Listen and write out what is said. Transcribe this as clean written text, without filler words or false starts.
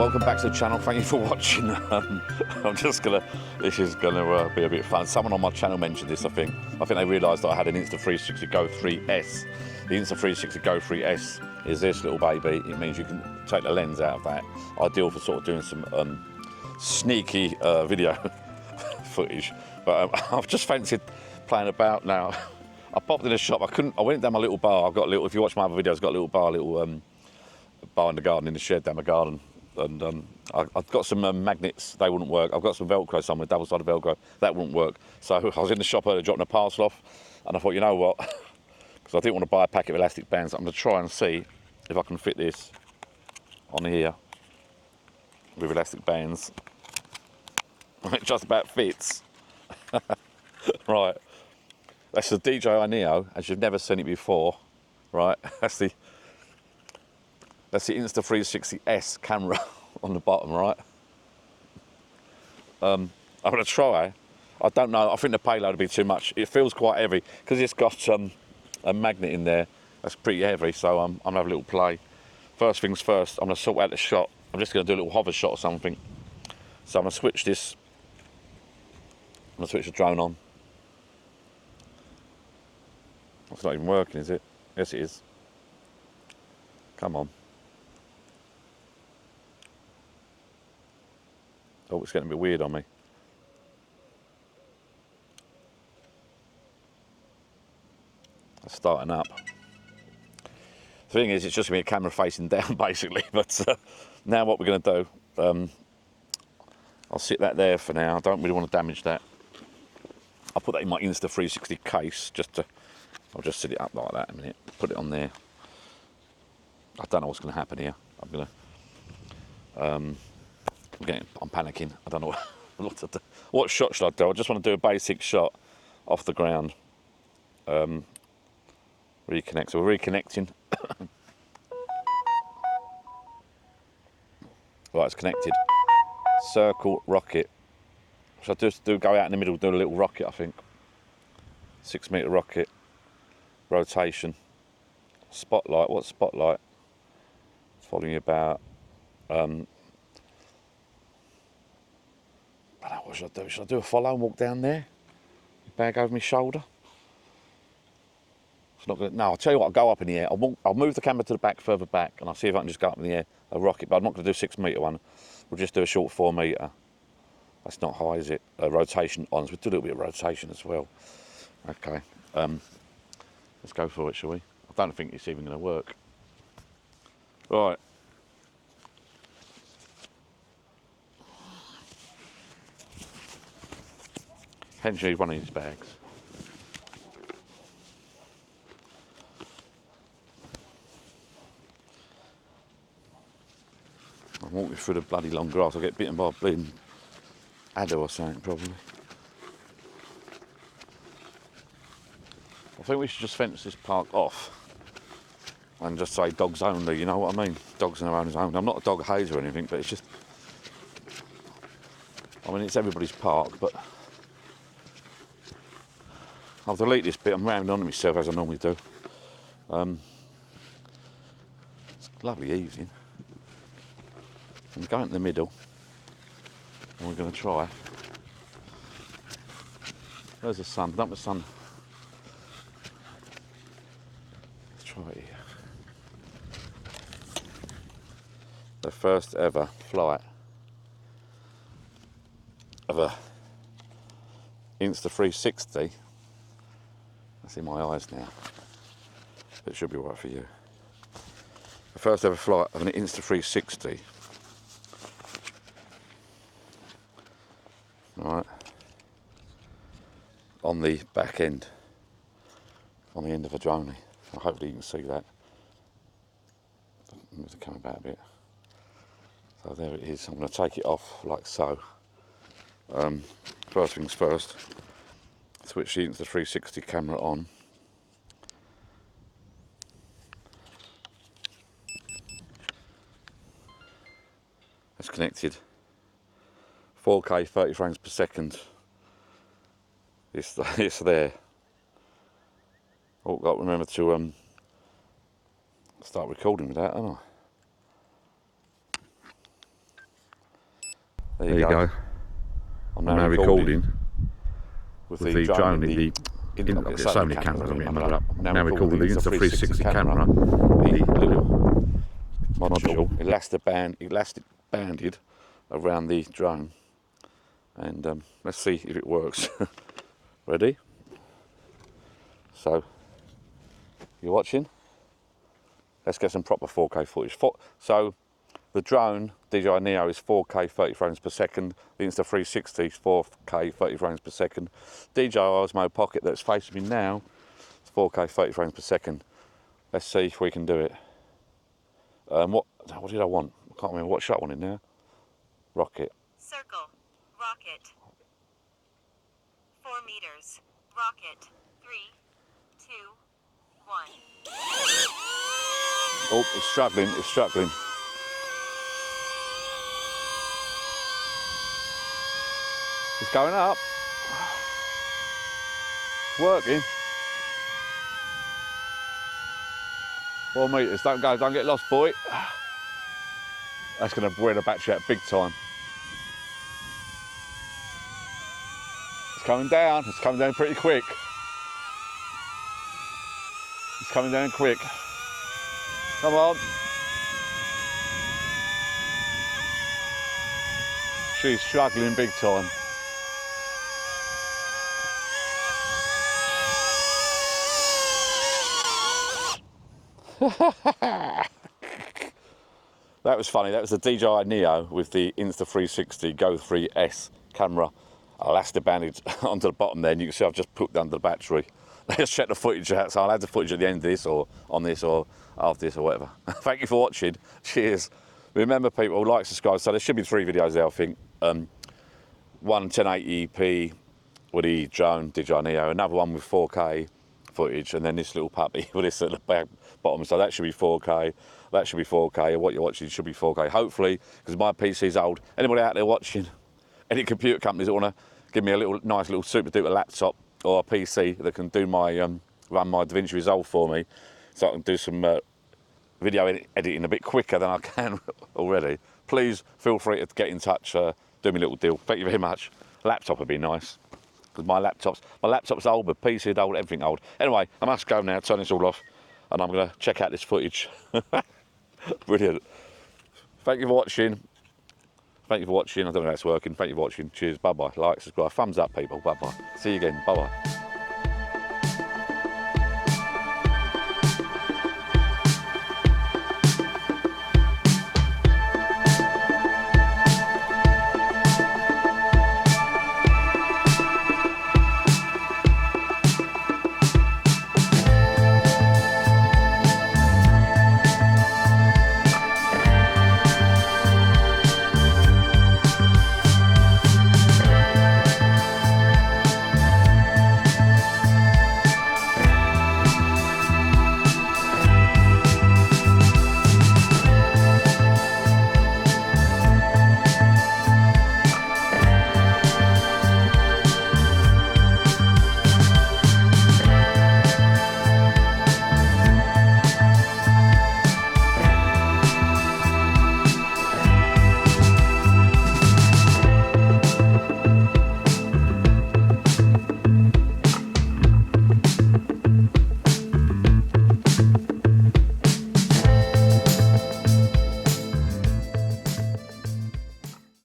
welcome back to the channel. Thank you for watching. This is gonna be a bit fun. Someone on my channel mentioned this, I think they realised that I had an Insta360 Go 3S. The Insta360 Go 3S is this little baby. It means you can take the lens out of that. Ideal for sort of doing some sneaky video footage. But I've just fancied playing about now. I popped in a shop. I went down my little bar. I've got a little. If you watch my other videos, I've got a little bar, bar in the garden, in the shed down my garden. And I've got some magnets. They wouldn't work. I've got some Velcro somewhere, double-sided Velcro. That wouldn't work. So I was in the shop earlier, dropping a parcel off, and I thought, you know what? Because I didn't want to buy a packet of elastic bands. I'm going to try and see if I can fit this on here with elastic bands. It just about fits. Right. That's the DJI Neo, as you've never seen it before. Right. That's the Insta360S camera on the bottom, right? I'm going to try. I don't know. I think the payload will be too much. It feels quite heavy because it's got a magnet in there. That's pretty heavy. So I'm going to have a little play. First things first, I'm going to sort out the shot. I'm just going to do a little hover shot or something. So I'm going to switch this. I'm going to switch the drone on. It's not even working, is it? Yes, it is. Come on. Oh, it's getting a bit weird on me. It's starting up. The thing is, it's just going to be a camera facing down, basically. But now what we're going to do, I'll sit that there for now. I don't really want to damage that. I'll put that in my Insta360 case, I'll just sit it up like that a minute. Put it on there. I don't know what's going to happen here. I'm panicking. I don't know what to do. What shot should I do? I just want to do a basic shot off the ground. Reconnect. So we're reconnecting. Right, it's connected. Circle rocket. Should I just go out in the middle, do a little rocket? I think 6 meter rocket. Rotation. Spotlight. What's spotlight? It's following you about. I don't know, what should I do? Should I do a follow and walk down there? Bag over my shoulder? It's not gonna, no, I'll tell you what, I'll go up in the air. I'll move the camera to the back, further back, and I'll see if I can just go up in the air, a rocket, but I'm not going to do 6 metre one. We'll just do a short 4 metre. That's not high, is it? Rotation on, so we'll do a little bit of rotation as well. Okay, let's go for it, shall we? I don't think it's even going to work. Right. Hence you need one of these bags. I'm walking through the bloody long grass. I'll get bitten by a bleeding adder or something, probably. I think we should just fence this park off and just say dogs only, you know what I mean? Dogs in their own zone. I'm not a dog hater or anything, but it's just, I mean, it's everybody's park, but I'll delete this bit. I'm rounding on to myself as I normally do. It's a lovely evening. I'm going in the middle, and we're going to try. There's the sun. Dump the sun. Let's try it here. The first ever flight of a Insta360. That's in my eyes now. It should be right for you. The first ever flight of an Insta360. Right. On the back end. On the end of a drone. Hopefully you can see that. Move the camera back a bit. So there it is. I'm going to take it off like so. First things first. Switch the Insta360 camera on. It's connected. 4K 30 frames per second. It's there. Oh, got to remember to start recording with that, haven't I? There you go. I'm now recording with the drone in the... I've got so many cameras on me, I'm now recording the Insta360 camera, the little module, elastic banded around the drone. And let's see if it works. Ready? So, you're watching? Let's get some proper 4K footage. So, the drone, DJI Neo, is 4K 30 frames per second. The Insta360 is 4K 30 frames per second. DJI Osmo Pocket that's facing me now is 4K 30 frames per second. Let's see if we can do it. What did I want? I can't remember what shot I wanted now. Rocket. Circle. Rocket. 4 meters. Rocket. 3, 2, 1. Oh, it's struggling, it's struggling. It's going up. It's working. 4 meters, don't get lost, boy. That's gonna wear the battery out big time. It's coming down pretty quick. It's coming down quick. Come on. She's struggling big time. That was funny. That was the DJI Neo with the Insta360 Go 3S camera elastic bandage onto the bottom there, and you can see I've just put under the battery. Let's check the footage out. So I'll add the footage at the end of this, or on this, or after this, or whatever. Thank you for watching. Cheers. Remember, people, like, subscribe. So there should be 3 videos there, I think. One 1080p with the drone DJI Neo, another one with 4K footage, and then this little puppy with this at the back bottom. So that should be 4K. That should be 4K. And what you're watching should be 4K. Hopefully, because my PC's old. Anybody out there watching? Any computer companies that want to give me a nice little super duper laptop or a PC that can do my run my DaVinci Resolve for me, so I can do some video editing a bit quicker than I can already. Please feel free to get in touch. Do me a little deal. Thank you very much. Laptop would be nice, because my laptop's old, but PC's old, everything old. Anyway, I must go now. Turn this all off, and I'm going to check out this footage. Brilliant. Thank you for watching. Thank you for watching. I don't know how it's working. Thank you for watching. Cheers. Bye-bye. Like, subscribe. Thumbs up, people. Bye-bye. See you again. Bye-bye.